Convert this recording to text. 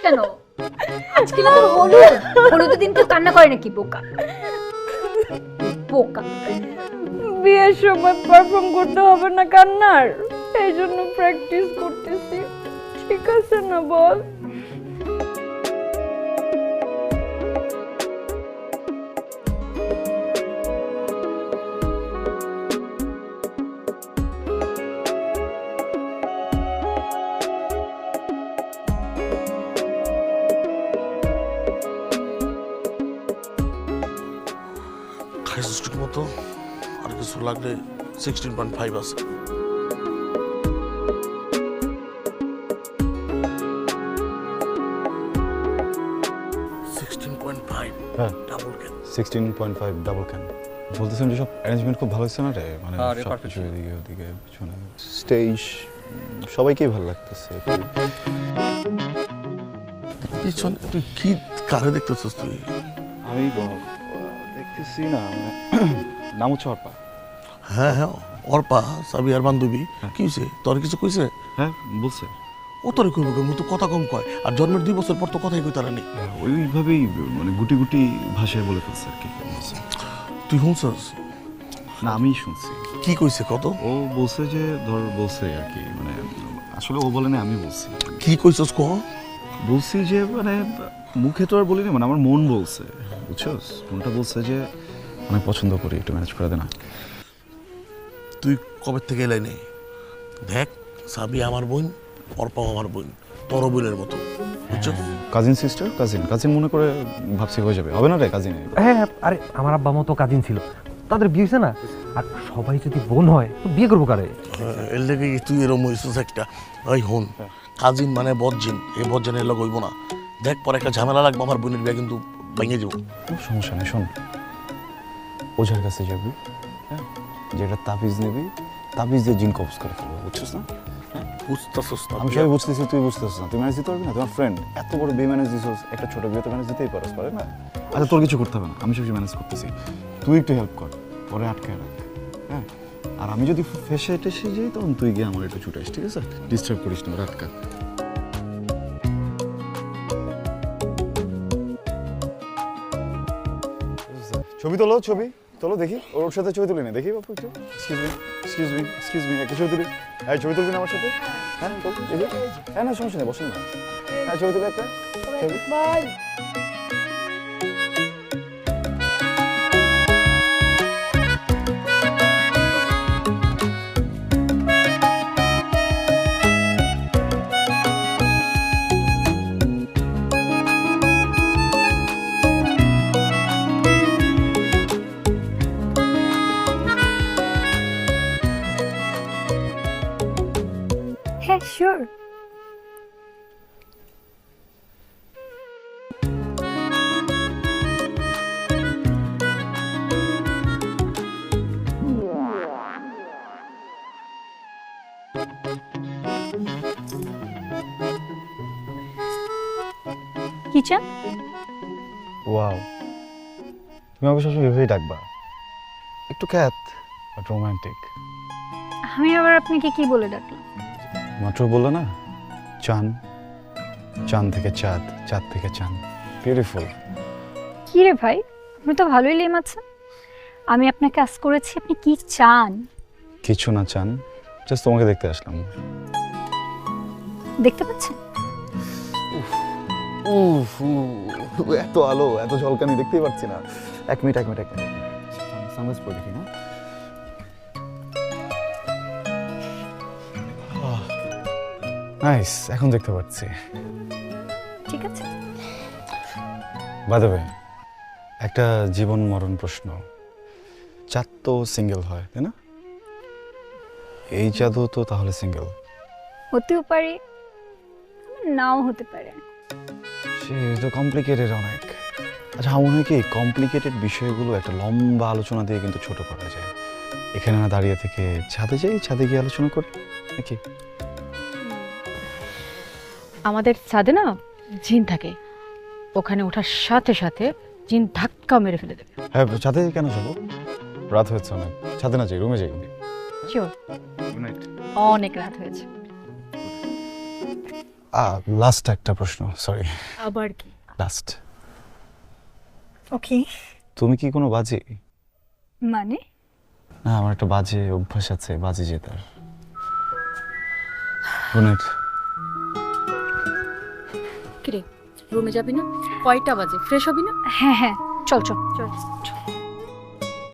কেন? আজকে না তোর হলুদ, হলুদের দিন কেউ কান্না করে নাকি? বোকা বোকা। বিয়ের সময় পারফর্ম করতে হবে না কান্নার, এই জন্য প্র্যাকটিস করতেছি। ঠিক আছে না বল? খাইছিস ঠিক মতো? আর কিছু লাগলে 16.5 আছে। হ্যাঁ 16.5 ডাবল ক্যান। বলতেছেন যে সব অ্যারেঞ্জমেন্ট খুব ভালো হচ্ছে না রে, মানে সব কিছু এদিকে ওদিকে পিছনে স্টেজ সবাইকেই ভালো লাগতেছে। পিছনে তুই কি কারে দেখতেছিস তুই? আমি দেখতেছি না, নাম হচ্ছে অর্পা। হ্যাঁ হ্যাঁ, অর্পা সাবিয়ার বান্ধবী। কি হয়েছে, তোর কিছু কইছে? হ্যাঁ বলছে। ও তোরে কইব কেন? তো কথা কম কয়, আর জন্মের 2 বছর পর তো কথাই কই তারা নেই। ওইভাবেই মানে গুটি গুটি ভাষায় বলে ফেলছে আর কি। তুই শুনছস? না আমি শুনছি। কি কইছে কত? ও বলছে যে ধর বলছে আর কি, মানে আসলে ও বলে না, আমি বলছি। কি কইছস ক? বলছি যে মানে মুখে তো আর বলিনি, মানে আমার মন বলছে, বুঝছস? মনটা বলছে যে অনেক পছন্দ করি, একটু ম্যানেজ করে দে না। তুই কবে থেকে এলাই নেই? দেখ, সাবি আমার বোন, অর্পাও আমার বোন, তোর বোনের মতো, বুঝছস? কাজিন সিস্টার, কাজিন মনে করে ভাবছি হয়ে যাবে, হবে না রে কাজিন? হ্যাঁ আরে আমার আব্বা মতো কাজিন ছিল, তাদের বিয়ে হয়েছে না। আর সবাই যদি বোন হয় তো বিয়ে করবো কারে? এর লেগে তুই এরম হইছিস একটা। ওই হন, কাজিন মানে বদজিন, এই বদজিনের লোক হইব না। দেখ, পরে একটা ঝামেলা লাগবে, আমার বোনের বিয়ে কিন্তু ভেঙে যাবো। সমস্যা নেই, শোন, ওঝার কাছে যাবি, হ্যাঁ, যেটা তাবিজ নিবি, তাবিজ দিয়ে জিন কবজ করে ফেলবো, বুঝছিস না? বুঝতেছিস না? আমি সবাই বুঝতেছি, তুই বুঝতেছিস না। তুই ম্যানেজ দিতে পারবি না? তোমার ফ্রেন্ড এত বড় বিয়ে ম্যানেজ দিছিস, একটা ছোট বিয়ে তো ম্যানেজ দিতেই পারস, পারে না? আচ্ছা তোর কিছু করতে হবে না, আমি সব ম্যানেজ করতেছি, তুই একটু হেল্প কর, পরে আটকায় রাখ, হ্যাঁ? আর আমি যদি ফেসে টেসে যাই তখন তুই গিয়ে আমার একটু ছুটে আস, ঠিক আছে? ডিস্টার্ব করিস না, আটকা। ছবি তোলো, ছবি তোলো দেখি, ওর সাথে ছবি তুলি না দেখি বাপু একটু। এক্সকিউজ মি একটা ছবি তুলি। হ্যাঁ ছবি তুলবি না আমার সাথে? হ্যাঁ দেখি। হ্যাঁ না সমস্যা নেই, বসেন না। হ্যাঁ ছবি তুলি একটা। হ্যাঁ শিওর। কিচেন। ওয়াও, তুমি আমাকে সবসময় এভাবেই ডাকবা, একটু খ্যাত বাট রোমান্টিক। আমি আবার আপনাকে কি বলে ডাকলাম? মাত্র বললো না, চান, চাঁদ থেকে চাঁদ, চাঁদ থেকে চাঁদ, বিউটিফুল। কি রে ভাই, আপনি তো ভালোই লেম আছেন। আমি আপনাকে আজ করেছি, আপনি কি চান? কিছু না চান, জাস্ট তোমাকে দেখতে আসলাম। দেখতে পাচ্ছেন? এত আলো, এত ঝলকানি দেখতেই পাচ্ছি না। এক মিনিট সানগ্লাস পরে দেখি না। নাইস, এখন দেখতে পাচ্ছি। ঠিক আছে। বাই দ্য ওয়ে, একটা জীবন মরণ প্রশ্ন। চাঁদ তো সিঙ্গেল হয়, তাই না? এই চাঁদও তো তাহলে সিঙ্গেল? হতেও পারে, নাও হতে পারে। সে তো কমপ্লিকেটেড অনেক। আচ্ছা আমার মনে হয় কি, কমপ্লিকেটেড বিষয়গুলো একটা লম্বা আলোচনা দিয়ে কিন্তু ছোট করা যায়। এখানে না দাঁড়িয়ে থেকে ছাদে যাই, ছাদে গিয়ে আলোচনা করি নাকি? আমাদের ছাদে না জিন থাকে, ওখানে ওঠার সাথে সাথে জিন ধাক্কা মেরে ফেলে দেবে। হ্যাঁ ছাদে কেন যাবো? রাত হয়েছে অনেক, ছাদে না যাই, রুমে যাই। শিওর, অনেক রাত হয়েছে। লাস্ট একটা প্রশ্ন, সরি, আবার কি? লাস্ট। ওকে। তুমি কি কোনো বাজি? মানে? না, আমার একটা বাজে অভ্যাস আছে, বাজি জেতার। গুড কিরে, রুমে যাবি না? কয়টা বাজে? ফ্রেশ হবি না? হ্যাঁ হ্যাঁ, চল চল। চল।